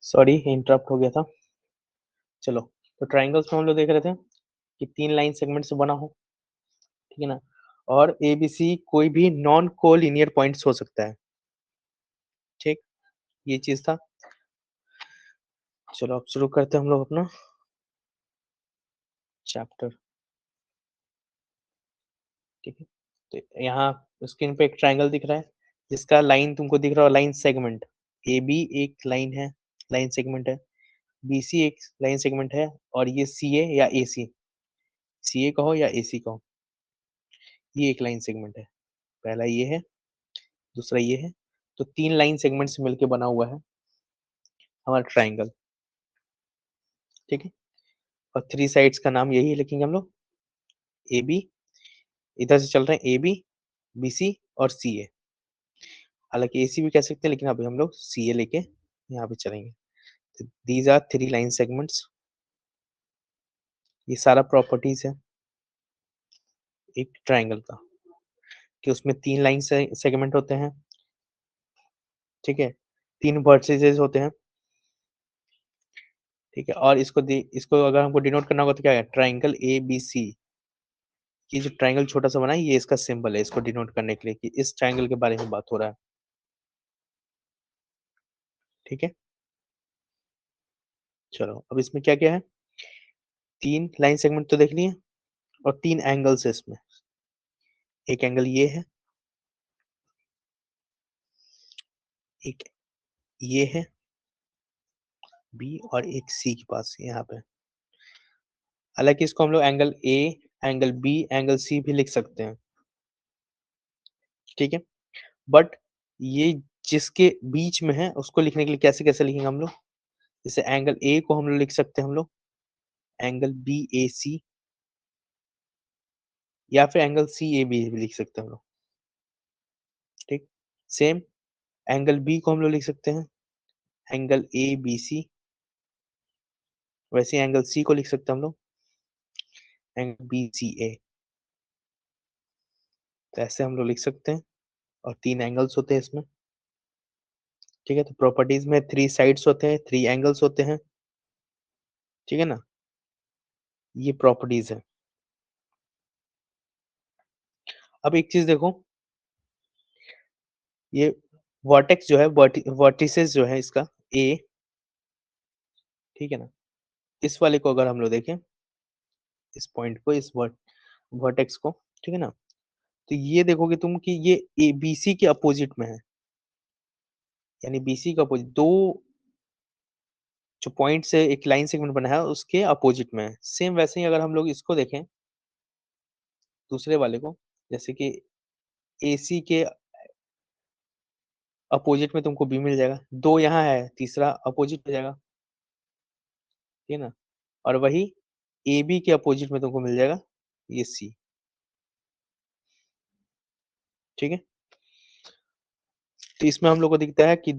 Sorry interrupt हो गया था। चलो, तो ट्राइंगल्स में हम लोग देख रहे थे कि 3 लाइन सेगमेंट से बना हो, ठीक है ना? और एबीसी कोई भी नॉन कोलिनियर पॉइंट्स हो सकता है, ठीक? ये चीज़ था। चलो अब शुरू करते हैं हम लोग अपना चैप्टर, ठीक है? तो यहाँ स्क्रीन पे एक ट्राइंगल दिख रहा है, जिसका लाइन तुमको दिख रहा है लाइन सेगमेंट। एबी एक लाइन है, लाइन सेगमेंट है, बीसी एक लाइन सेगमेंट है और ये सीए या एसी, सीए कहो या एसी कहो, ये एक लाइन सेगमेंट है। पहला ये है, दूसरा ये है, तो 3 लाइन सेगमेंट से मिलके बना हुआ है हमारा ट्राइंगल, ठीक है? और 3 साइड्स का नाम यही लिखेंगे हम लोग, एबी, इधर से चल रहे हैं एबी, बीसी और सीए। हालाँकि एसी भी कह सकते हैं, लेकिन अभी हम लोग सीए लेके यहाँ पे चलेंगे। तो दीज़ आर 3 लाइन सेगमेंट्स। ये सारा प्रॉपर्टीज़ है एक ट्राइंगल का, कि उसमें 3 लाइन से सेगमेंट होते हैं, ठीक है? 3 वर्टिसेस होते हैं, ठीक है? और इसको अगर हमको डिनोट करना होगा तो क्या है? Triangle ABC. ये जो ट्राइंगल छोटा-सा बना है, ये इसका सिंबल है, इसको डिनोट करने के लिए कि इस ट्राइंगल के बारे में बात हो रहा है, ठीक है? चलो, अब इसमें क्या-क्या है? 3 लाइन सेगमेंट तो देख लिए और 3 एंगल्स है इसमें। एक एंगल ये है, एक ये है बी और एक सी के पास यहाँ पे। हालाँकि इसको हम लोग angle A, angle B, angle C भी लिख सकते हैं, ठीक है? बट ये जिसके बीच में है, उसको लिखने के लिए कैसे-कैसे लिखेंगे हम लोग? जैसे एंगल ए को हम लोग लिख सकते हैं हम लोग, एंगल बीएसी या फिर एंगल सीएबी भी लिख सकते हैं हम लोग, ठीक? सेम एंगल बी को हम लोग लिख सकते हैं, एंगल एबीसी, वैसे एंगल सी को लिख सकते हैं हम लोग, एंगल बीसीए। तो ऐसे हम लोग लिख सकते हैं और 3 एंगल्स होते हैं इसमें, ठीक है? तो प्रॉपर्टीज़ में 3 साइड्स होते हैं, 3 एंगल्स होते हैं, ठीक है ना? ये प्रॉपर्टीज़ है। अब एक चीज़ देखो, ये वर्टेक्स जो है वर्टिसेस जो है इसका ए, ठीक है ना? इस वाले को अगर हम लोग देखें, इस पॉइंट को, इस वर्टेक्स को, ठीक है ना? तो ये देखोगे तुम कि ये ए बीसी के अपोजिट में है, यानी बीसी का अपोजिट 2 जो पॉइंट से एक लाइन सेगमेंट बना है उसके अपोजिट में है। सेम वैसे ही अगर हम लोग इसको देखें, दूसरे वाले को, जैसे कि एसी के अपोजिट में तुमको बी मिल जाएगा, 2 यहाँ है, तीसरा अपोजिट हो जाएगा, ठीक है ना? और वही एबी के अपोजिट में तुमको मिल जाएगा ये सी, ठीक है? तो इसमें हम लोग को दिखता है कि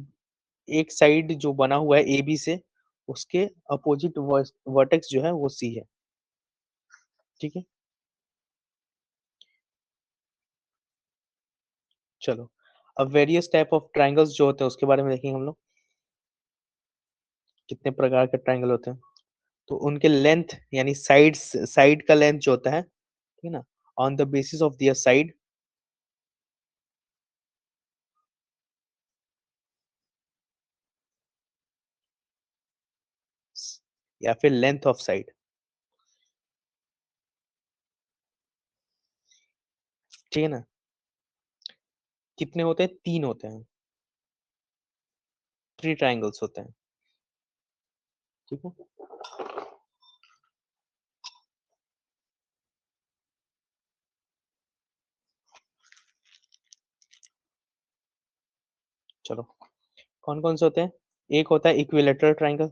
एक साइड जो बना हुआ है एबी से, उसके अपोजिट वर्टेक्स जो है वो सी है, ठीक है? चलो, अब वेरियस टाइप ऑफ ट्रायंगल्स जो होते हैं उसके बारे में देखेंगे हम लोग, कितने प्रकार के ट्रायंगल होते हैं। तो उनके लेंथ यानी साइड का लेंथ जो होता है, ठीक है ना? On the basis of their side या फिर लेंथ ऑफ साइड, ठीक है ना? कितने होते हैं? 3 होते हैं, 3 ट्रायंगल्स होते हैं, ठीक है? चलो, कौन-कौन से होते हैं? एक होता है इक्विलैटरल ट्रायंगल,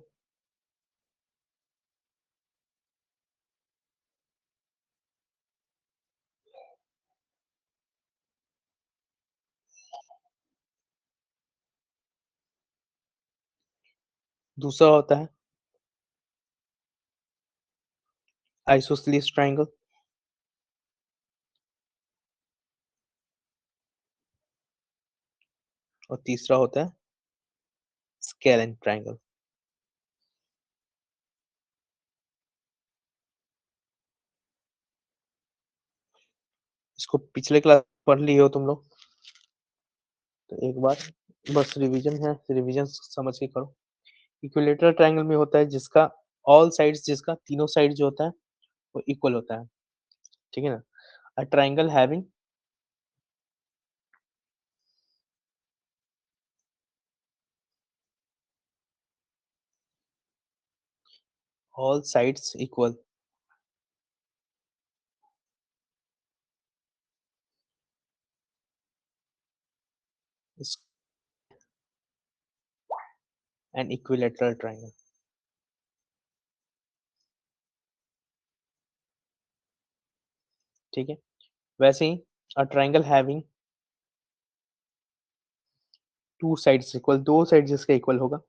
दूसरा होता है आइसोसेलेस ट्रायंगल और तीसरा होता है स्केलने ट्रायंगल, इसको पिछले क्लास पढ़ लिए हो तुम लोग, तो एक बार बस रिवीजन है, रिवीजन समझ के करो। इक्विलेटरल ट्रायंगल में होता है जिसका ऑल साइड्स, जिसका तीनों साइड जो होता है वो इक्वल होता है, ठीक है ना? A triangle having all sides equal is an equilateral triangle, ठीक है? वैसे ही a triangle having two sides equal, दो साइड जिसका इक्वल होगा।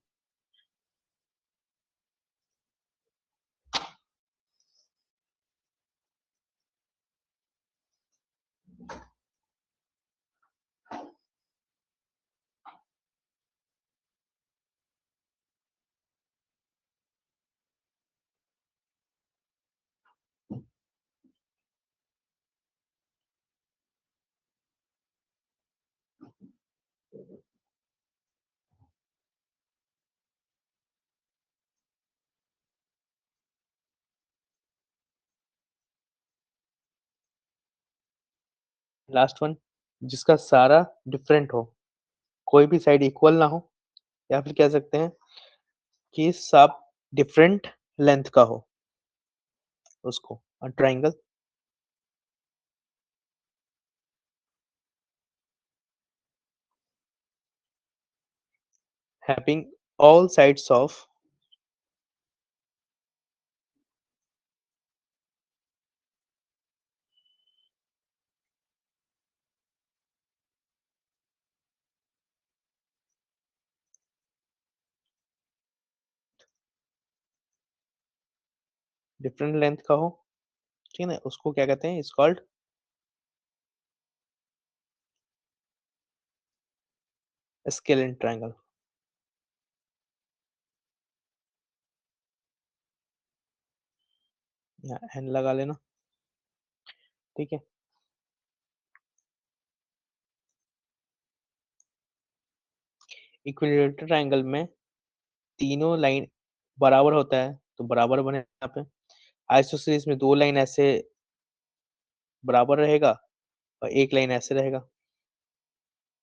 लास्ट वन, जिसका सारा डिफरेंट हो, कोई भी साइड इक्वल ना हो, या फिर कह सकते हैं कि सब डिफरेंट लेंथ का हो, उसको अ triangle having all sides of different length का हो, ठीक है ना? उसको क्या कहते हैं? It's called scalene triangle. यहाँ एन लगा लेना, ठीक है? इक्विलेटरल ट्रायंगल में तीनों लाइन बराबर होता है, तो बराबर बने यहाँ पे। आइसोसेलेस में 2 लाइन ऐसे बराबर रहेगा और 1 लाइन ऐसे रहेगा,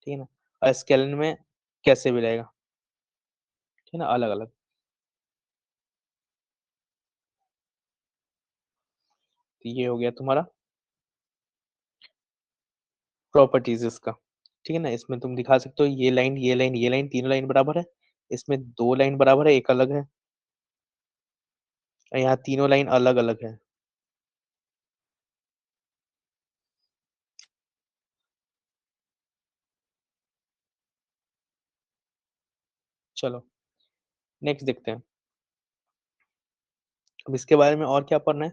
ठीक है ना? और स्केलिन में कैसे भी रहेगा, ठीक है ना? अलग-अलग। तो ये हो गया तुम्हारा प्रॉपर्टीज इसका, ठीक है ना? इसमें तुम दिखा सकते हो ये लाइन, ये लाइन, ये लाइन, तीनों लाइन बराबर है। इसमें 2 लाइन बराबर है, 1 अलग है, और यहाँ तीनों लाइन अलग-अलग है। चलो नेक्स्ट देखते हैं। अब इसके बारे में और क्या पढ़ना है?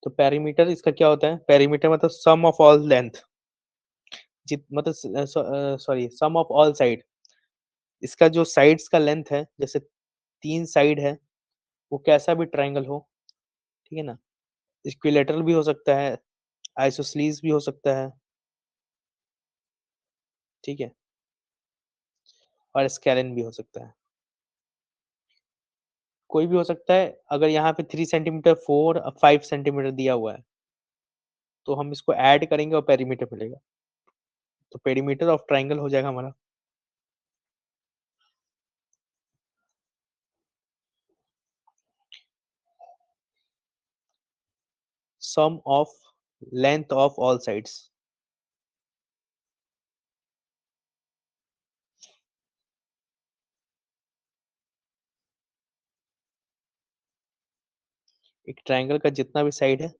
तो पेरीमीटर इसका क्या होता है? पेरीमीटर मतलब सम ऑफ ऑल लेंथ, जित मतलब sorry sum of all side. इसका जो साइड्स का लेंथ है, जैसे 3 साइड है, वो कैसा भी ट्रायंगल हो, ठीक है ना? इक्विलैटरल भी हो सकता है, आइसोसेलेस भी हो सकता है, ठीक है? और स्केलिन भी हो सकता है। कोई भी हो सकता है, अगर यहाँ पे 3 सेंटीमीटर 4 5 सेंटीमीटर दिया हुआ है, तो हम इसको ऐड करेंगे और पेरीमीटर मिलेगा। तो पेरीमीटर ऑफ ट्रायंगल हो जाएगा हमारा sum of length of all sides. एक ट्रायंगल का जितना भी साइड है,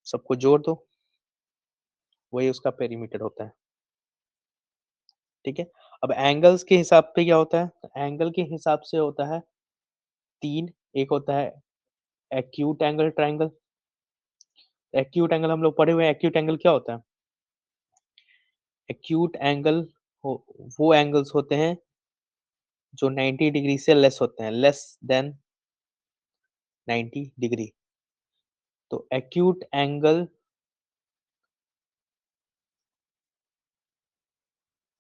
सबको जोड़ दो, वही उसका पेरीमीटर होता है, ठीक है? अब एंगल्स के हिसाब पे क्या होता है? एंगल के हिसाब से होता है 3, एक होता है acute angle triangle. Acute angle हम लोग पढ़े हुए हैं, एक्यूट एंगल क्या होता है? एक्यूट एंगल वो वो एंगल्स होते हैं जो 90 डिग्री से लेस होते हैं, लेस देन 90 डिग्री। तो एक्यूट एंगल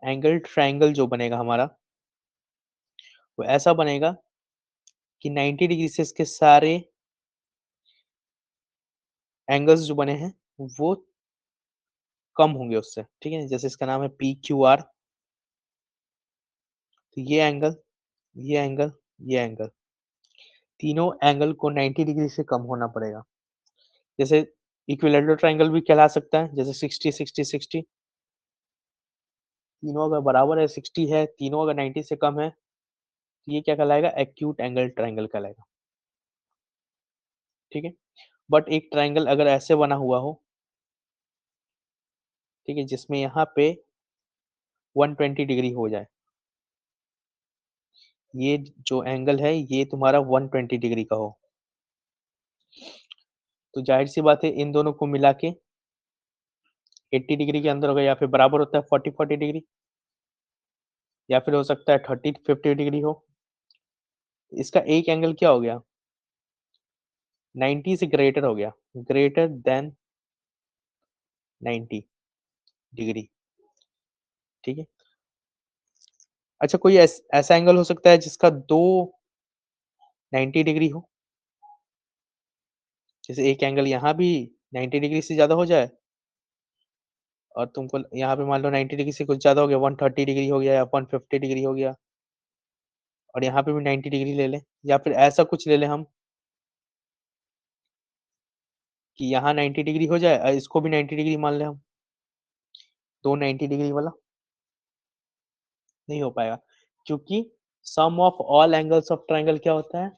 एंगल ट्रायंगल जो बनेगा हमारा, वो ऐसा बनेगा कि 90 डिग्री से इसके सारे एंगल्स जो बने हैं, वो कम होंगे उससे, ठीक है? जैसे इसका नाम है PQR, तो ये एंगल, ये एंगल, तीनों एंगल को 90 डिग्री से कम होना पड़ेगा। जैसे इक्विलैटरल ट्रायंगल भी कहला सकता है, जैसे 60, 60, 60, तीनों अगर बराबर है, 60 है, तीनों अगर 90 से कम है, तो ये क्या कहलाएगा? एक्यूट एंगल ट्रायंगल कहलाएगा, ठीक है? बट एक ट्रायंगल अगर ऐसे बना हुआ हो, ठीक है, जिसमें यहाँ पे 120 डिग्री हो जाए, ये जो एंगल है, ये तुम्हारा 120 डिग्री का हो, तो ज़ाहिर-सी बात है इन दोनों को मिला के 80 डिग्री के अंदर होगा, या फिर बराबर होता है 40-40 डिग्री, या फिर हो सकता है 30-50 डिग्री हो। इसका एक एंगल क्या हो गया? 90 से ग्रेटर हो गया, ग्रेटर दैन 90 डिग्री, ठीक है? अच्छा, कोई ऐसा एंगल हो सकता है जिसका 2 90 डिग्री हो? जैसे एक एंगल यहाँ भी 90 डिग्री से ज़्यादा हो जाए, और तुमको यहाँ पे मान लो 90 डिग्री से कुछ ज़्यादा हो गया, 130 डिग्री हो गया या 150 डिग्री हो गया, और यहाँ पे भी 90 डिग्री ले लें, या फिर ऐसा कुछ ले लें हम कि यहाँ 90 डिग्री हो जाए और इसको भी 90 डिग्री मान लें हम, 2 90 डिग्री वाला, नहीं हो पाएगा, क्योंकि sum of all angles of triangle क्या होता है?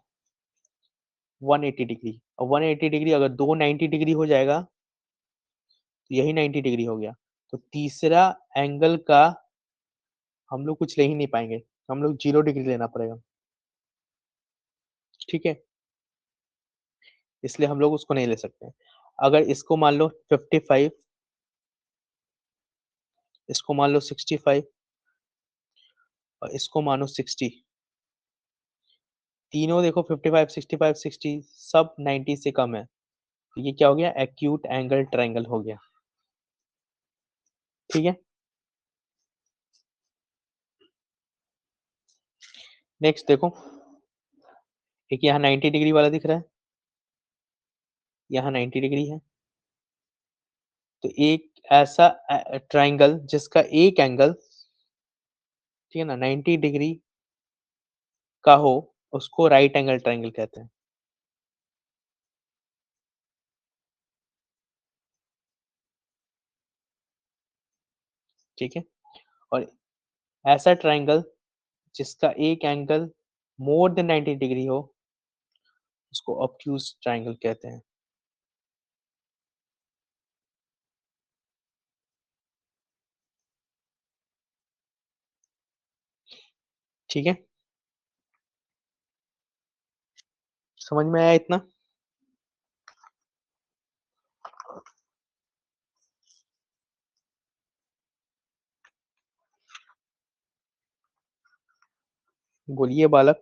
180 डिग्री, और 180 डिग्री अगर 2 90 डिग्री हो जाएगा, तो यही 90 डिग्री हो गया। तो तीसरा एंगल का हम लोग कुछ ले ही नहीं पाएँगे, हम लोग 0 डिग्री लेना पड़ेगा, ठीक है? इसलिए हम लोग उसको नहीं ले सकते। अगर इसको मान लो 55, इसको मान लो 65 और इसको मानो 60, तीनों देखो 55, 65, 60 सब 90 से कम है। तो ये क्या हो गया? एक्यूट एंगल ट्रायंगल हो गया, ठीक है? नेक्स्ट देखो, एक यहाँ 90 डिग्री वाला दिख रहा है, यहाँ 90 डिग्री है। तो एक ऐसा ट्रायंगल जिसका एक एंगल, ठीक है ना, 90 डिग्री का हो, उसको राइट एंगल ट्रायंगल कहते हैं, ठीक है? और ऐसा ट्रायंगल जिसका एक एंगल मोर देन 90 डिग्री हो, उसको ऑब्ट्यूज ट्रायंगल कहते हैं, ठीक है? समझ में आया इतना? बोलिए बालक।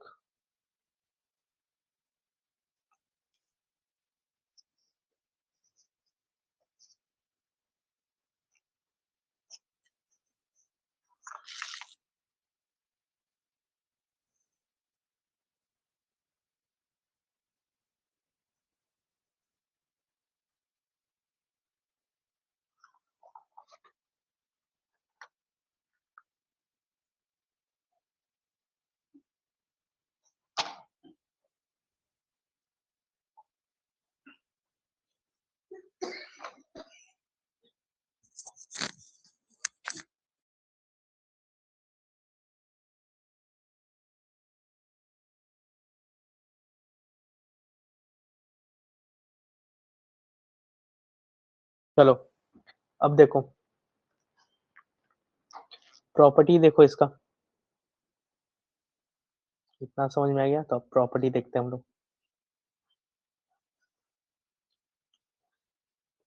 चलो, अब देखो, प्रॉपर्टी देखो इसका, इतना समझ में आ गया? तो अब प्रॉपर्टी देखते हैं हम लोग।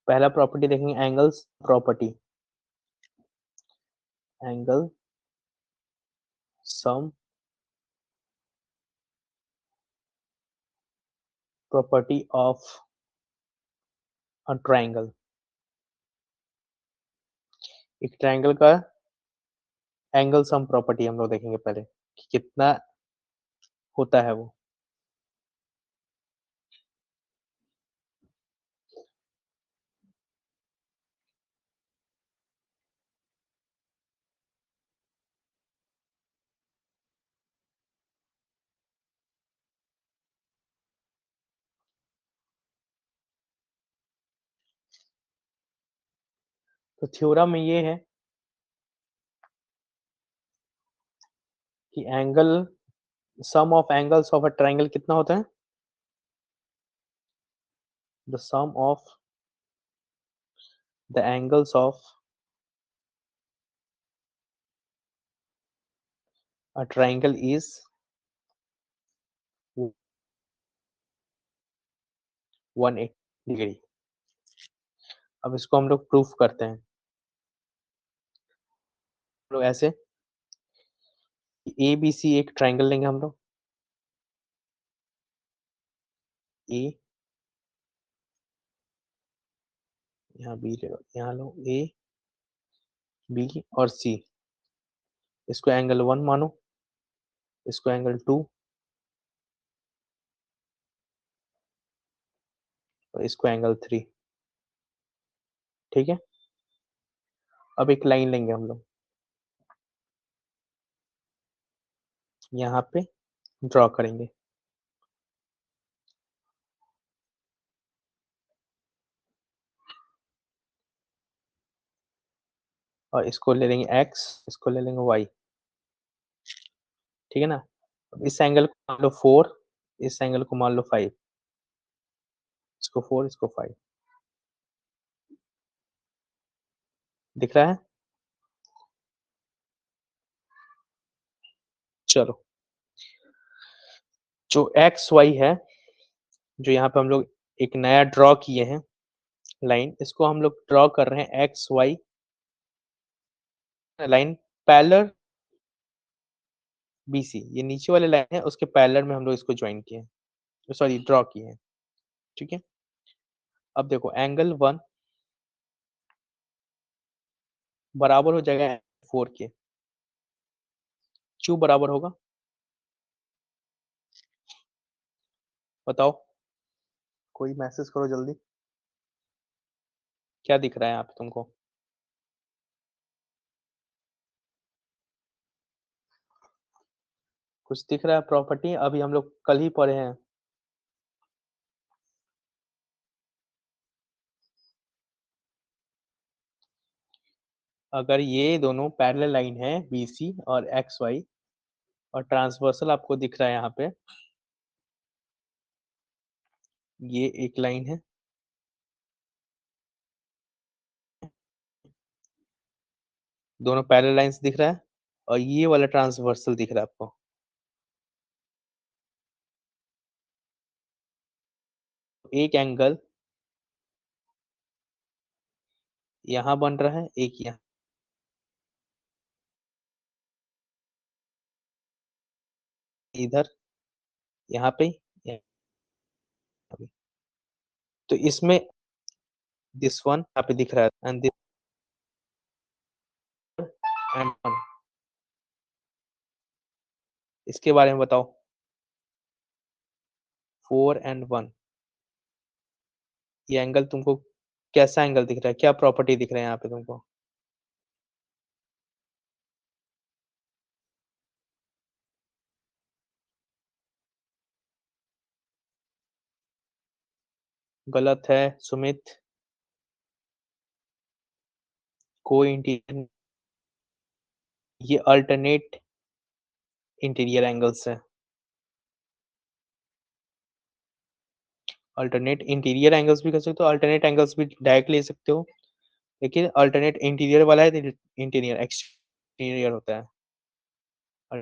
पहला प्रॉपर्टी देखेंगे, angles property, angle sum property of a triangle. एक ट्रायंगल का एंगल सम प्रॉपर्टी हम लोग देखेंगे पहले कि कितना होता है वो। तो थ्योरम में ये है कि angle sum of angles of a triangle कितना होता है? The sum of the angles of a triangle is 180 degree. अब इसको हम लोग प्रूफ करते हैं। हम लोग ऐसे एबीसी एक ट्रायंगल लेंगे हम लोग। ए, यहाँ बी ले लो, यहाँ लो ए, बी और सी। इसको एंगल 1 मानो, इसको एंगल 2 और इसको एंगल 3। ठीक है? अब एक लाइन लेंगे हम लोग, यहाँ पे ड्रॉ करेंगे। और इसको ले लेंगे x, इसको ले लेंगे y। ठीक है ना? इस एंगल को मान लो 4, इस एंगल को मान लो 5। इसको 4, इसको 5। दिख रहा है? चलो, जो एक्स वाई है, जो यहाँ पे हम लोग एक नया ड्रॉ किए हैं लाइन, इसको हम लोग ड्रॉ कर रहे हैं X Y line parallel BC. ये नीचे वाले लाइन है, उसके पैरेलल में हम लोग इसको ज्वाइन किए हैं, सॉरी ड्रॉ किए हैं। ठीक है? अब देखो एंगल 1 बराबर हो जाएगा 4 के। क्यों बराबर होगा? बताओ, कोई मैसेज करो जल्दी। क्या दिख रहा है यहाँ पे तुमको? कुछ दिख रहा है प्रॉपर्टी? अभी हम लोग कल ही पढ़े हैं। अगर ये दोनों पैरेलल लाइन है बीसी और एक्स वाई और ट्रांसवर्सल आपको दिख रहा है यहाँ पे, ये एक लाइन है, दोनों पैरेलल लाइंस दिख रहा है और ये वाला ट्रांसवर्सल दिख रहा है आपको। एक एंगल यहाँ बन रहा है, एक यहाँ, इधर, यहाँ पे, यहाँ पे। तो इसमें दिस वन यहाँ पे दिख रहा है एंड दिस एंड वन। इसके बारे में बताओ। 4 एंड 1, ये एंगल तुमको कैसा एंगल दिख रहा है? क्या प्रॉपर्टी दिख रहा है यहाँ पे तुमको? गलत है सुमित। कोई इंटीरियर, ये अल्टरनेट इंटीरियर एंगल्स है। अल्टरनेट इंटीरियर एंगल्स भी कर सकते हो, अल्टरनेट एंगल्स भी डायरेक्ट ले सकते हो। लेकिन अल्टरनेट इंटीरियर वाला है, इंटीरियर एक्सटीरियर होता है। और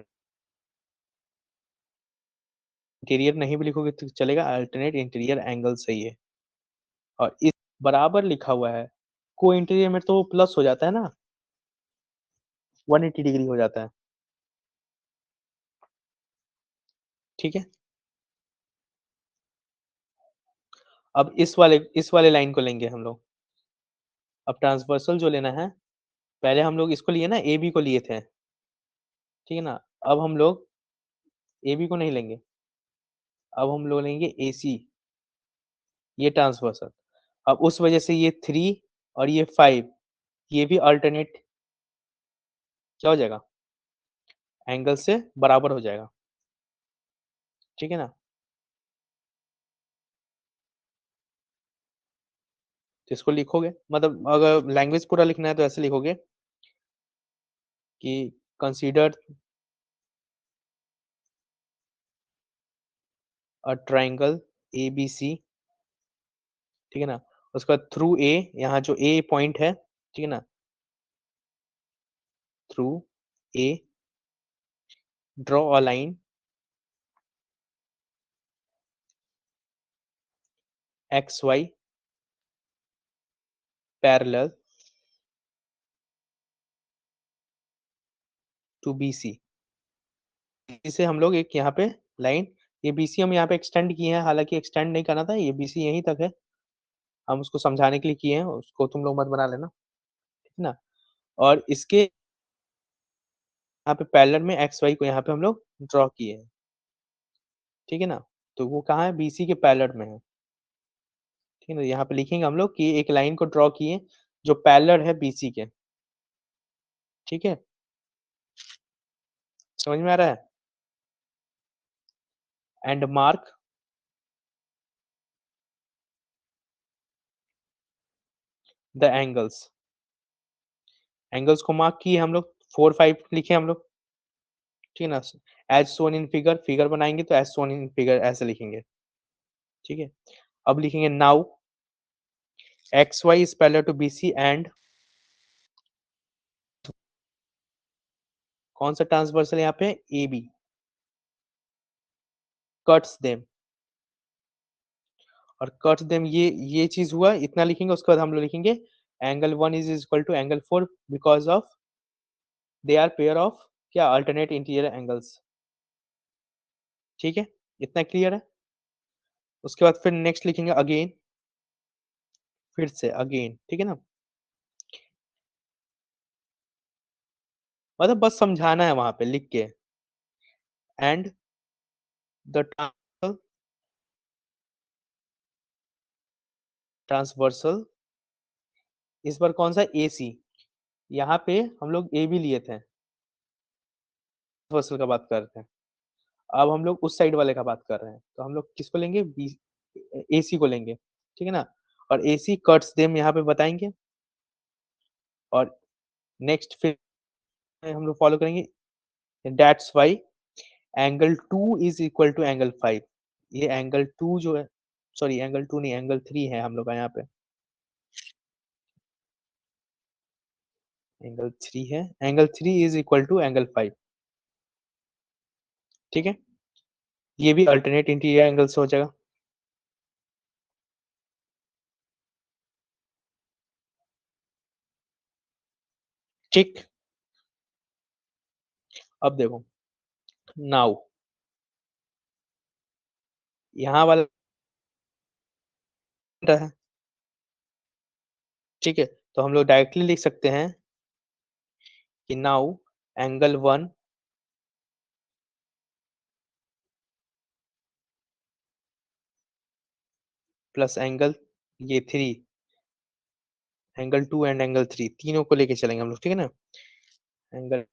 इंटीरियर नहीं भी लिखोगे तो चलेगा, अल्टरनेट इंटीरियर एंगल सही है। और इस बराबर लिखा हुआ है, को इंटीरियर में तो प्लस हो जाता है ना, 180 डिग्री हो जाता है। ठीक है? अब इस वाले लाइन को लेंगे हम लोग। अब ट्रांसवर्सल जो लेना है, पहले हम लोग इसको लिए ना, ए बी को लिए थे। ठीक है ना? अब हम लोग एबी को नहीं लेंगे, अब हम लोग लेंगे एसी, ये ट्रांसवर्सल। अब उस वजह से ये 3 और ये 5 ये भी अल्टरनेट क्या हो जाएगा? एंगल से बराबर हो जाएगा, ठीक है ना? तो इसको लिखोगे मतलब अगर लैंग्वेज पूरा लिखना है तो ऐसे लिखोगे कि कंसीडर अ ट्रायंगल एबीसी, ठीक है ना? उसके बाद थ्रू ए, यहाँ जो ए पॉइंट है, ठीक है ना? Through A draw a line X Y parallel to BC. इसे हम लोग एक यहाँ पे लाइन, ये बीसी हम यहाँ पे एक्सटेंड किए हैं, हालांकि एक्सटेंड नहीं करना था, ये बीसी यहीं तक है, हम उसको समझाने के लिए किए हैं, उसको तुम लोग मत बना लेना, ठीक है ना? और इसके यहाँ पे पैरेलल में एक्स वाई को यहाँ पे हम लोग ड्रॉ किए हैं, ठीक है ना? तो वो कहाँ है? बीसी के पैरेलल में है, ठीक है ना? यहाँ पे लिखेंगे हम लोग कि एक लाइन को ड्रॉ किए जो पैरेलल है बीसी के, ठीक है? समझ में आ रहा है? And mark the angles, angles को मार्क किए हम लोग, 4 5 लिखे हम लोग, ठीक है ना? As shown in figure, figure बनाएंगे तो एज शोन इन फिगर ऐसे लिखेंगे, ठीक है? अब लिखेंगे now X Y is parallel to BC and कौन सा ट्रांसवर्सल यहाँ पे? AB कट्स देम, और कट्स देम ये चीज हुआ, इतना लिखेंगे। उसके बाद हम लोग लिखेंगे angle 1 is equal to angle 4 because of they are pair of क्या? अल्टरनेट इंटीरियर एंगल्स, ठीक है? इतना क्लियर है? उसके बाद फिर नेक्स्ट लिखेंगे अगेन, फिर से अगेन, ठीक है ना? मतलब बस समझाना है वहां पे लिख के, एंड द ट्रांसवर्सल इस बार कौन सा? AC, यहाँ पे हम लोग ए भी लिए थे, ट्रांसवर्सल का बात कर रहे थे, अब हम लोग उस साइड वाले का बात कर रहे हैं, तो हम लोग किसको लेंगे? बी, AC को लेंगे, ठीक है ना? और AC कट्स देम यहाँ पे बताएंगे, और नेक्स्ट फिर हम लोग फॉलो करेंगे that's why angle 2 is equal to angle 5। ये एंगल 2 जो है, सॉरी एंगल 2 नहीं, एंगल 3 है हम लोग का यहाँ पे, एंगल 3 है, angle 3 is equal to angle 5, ठीक है? ये भी अल्टरनेट इंटीरियर एंगल से हो जाएगा, ठीक? अब देखो नाउ यहाँ वाला है, ठीक है? तो हम लोग डायरेक्टली लिख सकते हैं कि नाउ एंगल 1 प्लस एंगल ये 3, एंगल 2 एंड एंगल 3 तीनों को लेके चलेंगे हम लोग, ठीक है ना? Angle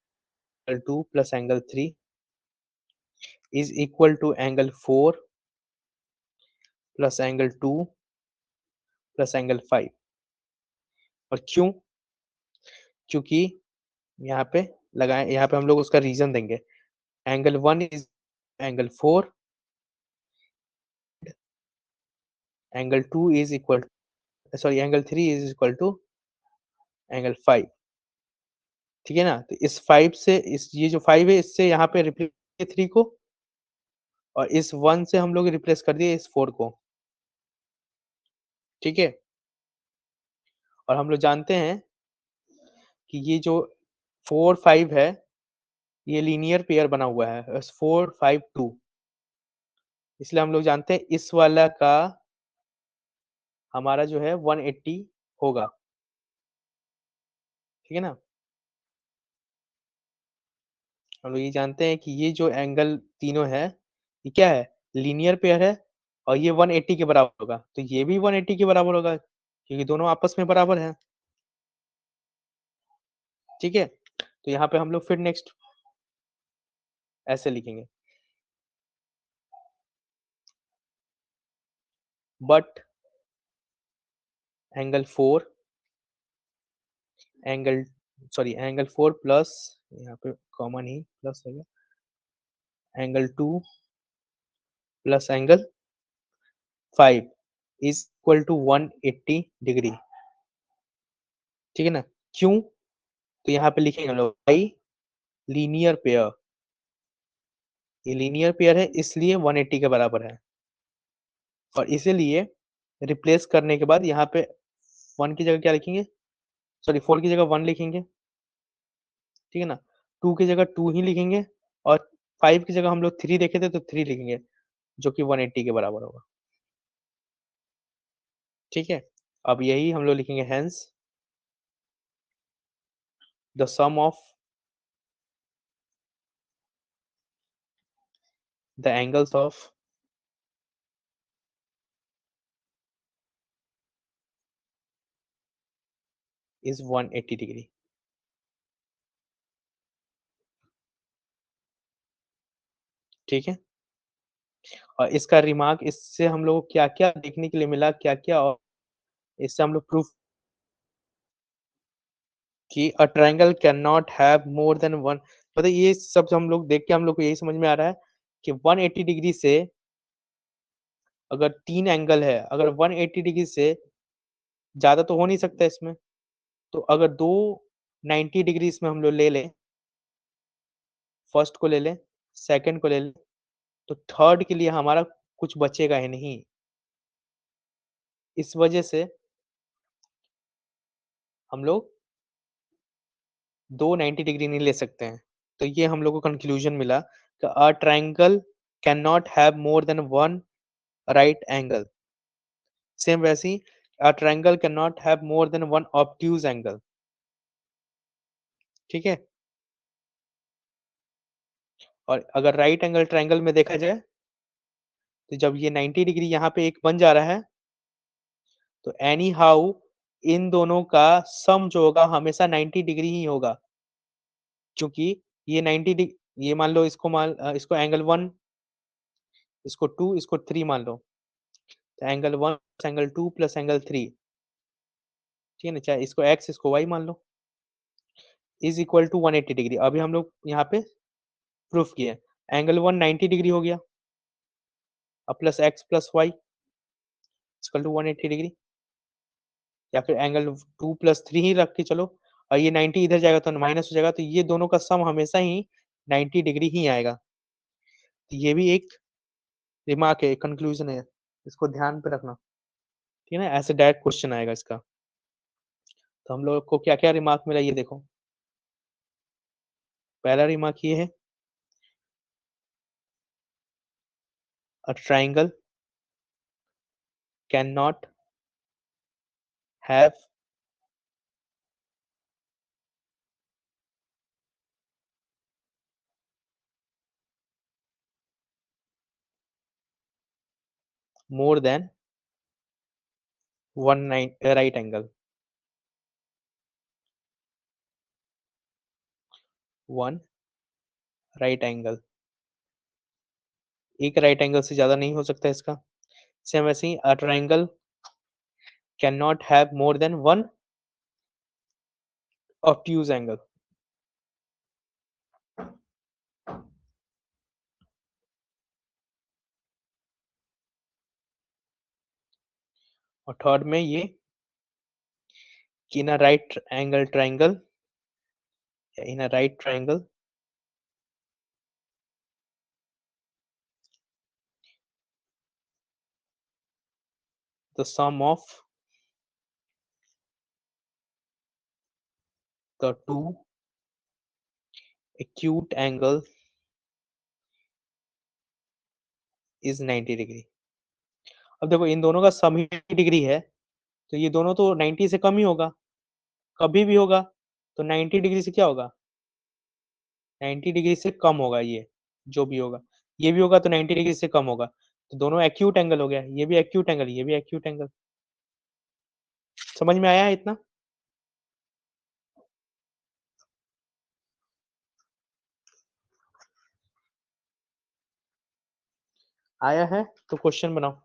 2 plus angle 3 is equal to angle 4 plus angle 2 plus angle 5। और क्यों? क्योंकि यहाँ पे लगाए, यहाँ पे हम लोग उसका रीजन देंगे, angle 1 is angle 4, angle 2 is equal, sorry angle 3 is equal to angle 5, ठीक है ना? तो इस 5 से इस ये जो 5 है इससे यहाँ पे रिप्लेस 3 को, और इस 1 से हम लोग रिप्लेस कर दिए इस 4 को, ठीक है? और हम लोग जानते हैं कि ये जो 4 5 है ये लीनियर पेयर बना हुआ है 4 5 2, इसलिए हम लोग जानते हैं इस वाला का हमारा जो है 180 होगा, ठीक है ना? हम लोग ये जानते हैं कि ये जो एंगल तीनों है, ये क्या है? लीनियर पेयर है और ये 180 के बराबर होगा। तो ये भी 180 के बराबर होगा क्योंकि दोनों आपस में बराबर हैं। ठीक है? तो यहाँ पे हम लोग फिर नेक्स्ट ऐसे लिखेंगे। But angle 4 angle angle 4 plus यहाँ पे कॉमन ही प्लस हो गया angle 2 plus angle 5 is equal to 180 degree. ठीक है ना? क्यों? तो यहाँ पे लिखेंगे हम लोग बाई लीनियर पेयर। ये लीनियर पेयर है इसलिए 180 के बराबर है और इसीलिए रिप्लेस करने के बाद यहाँ पे 1 की जगह क्या लिखेंगे? 4 की जगह 1 लिखेंगे। ठीक है ना? 2 की जगह 2 ही लिखेंगे और 5 की जगह हम लोग 3 देखे थे तो 3 लिखेंगे जो कि 180 के बराबर होगा। ठीक है? अब यही हम लोग लिखेंगे hence the sum of the angles of is 180 degree. ठीक है? और इसका रिमार्क इससे हम लोग को क्या-क्या देखने के लिए मिला, क्या-क्या और इससे हम लोग प्रूफ कि a triangle can not have more than 1 मतलब ये सब हम लोग देख के हम लोग को यही समझ में आ रहा है कि 180 डिग्री से अगर 3 एंगल है, अगर 180 डिग्री से ज़्यादा तो हो नहीं सकता इसमें। तो अगर 2 90 डिग्री इसमें हम लोग ले लें, फर्स्ट को ले लें, सेकंड को ले लें, तो थर्ड के लिए हमारा कुछ बचेगा ही नहीं। इस वजह से हम लोग 2 90 डिग्री नहीं ले सकते हैं। तो ये हम लोग को कन्क्लूज़न मिला कि a triangle can not have more than 1 right angle. Same वैसे ही a triangle can not have more than 1 obtuse angle. ठीक है? और अगर राइट एंगल ट्रायंगल में देखा जाए, तो जब ये 90 डिग्री यहाँ पे एक बन जा रहा है, तो एनी हाउ इन दोनों का सम जो होगा हमेशा 90 डिग्री ही होगा। क्योंकि ये 90 ये मान लो इसको एंगल 1 इसको 2 इसको 3 मान लो। तो angle 1 plus angle 2 plus angle 3 ठीक है ना? चाहे इसको x इसको y मान लो इज़ इक्वल टू 180 डिग्री। अभी हम लोग यहाँ पे प्रूफ किए। एंगल 1 90 डिग्री हो गया plus x plus y equal to 180 degree या फिर एंगल 2 प्लस 3 ही रख के चलो और ये 90 इधर जाएगा तो माइनस हो जाएगा तो ये दोनों का सम हमेशा ही 90 डिग्री ही आएगा। तो ये भी एक रिमार्क है, कंक्लूजन है। इसको ध्यान पे रखना। ठीक है ना? ऐसे डायरेक्ट क्वेश्चन आएगा इसका। तो हम लोग को क्या-क्या रिमार्क मिला ये देखो। पहला रिमार्क ये है a triangle can not have more than 1 right angle. 1 right angle. एक राइट एंगल से ज़्यादा नहीं हो सकता इसका। सेम वैसे ही a triangle can not have more than 1 obtuse angle. और थर्ड में ये कि in a right angle triangle in a right triangle the sum of the two acute angle is 90 degree. अब देखो इन दोनों का सम ही डिग्री है, तो ये दोनों तो 90 से कम ही होगा, कभी भी होगा, तो 90 डिग्री से क्या होगा? 90 डिग्री से कम होगा ये, जो भी होगा। ये भी होगा तो 90 डिग्री से कम होगा। तो दोनों एक्यूट एंगल हो गया, ये भी एक्यूट एंगल, ये भी एक्यूट एंगल। समझ में आया है इतना? आया है? तो क्वेश्चन बनाओ।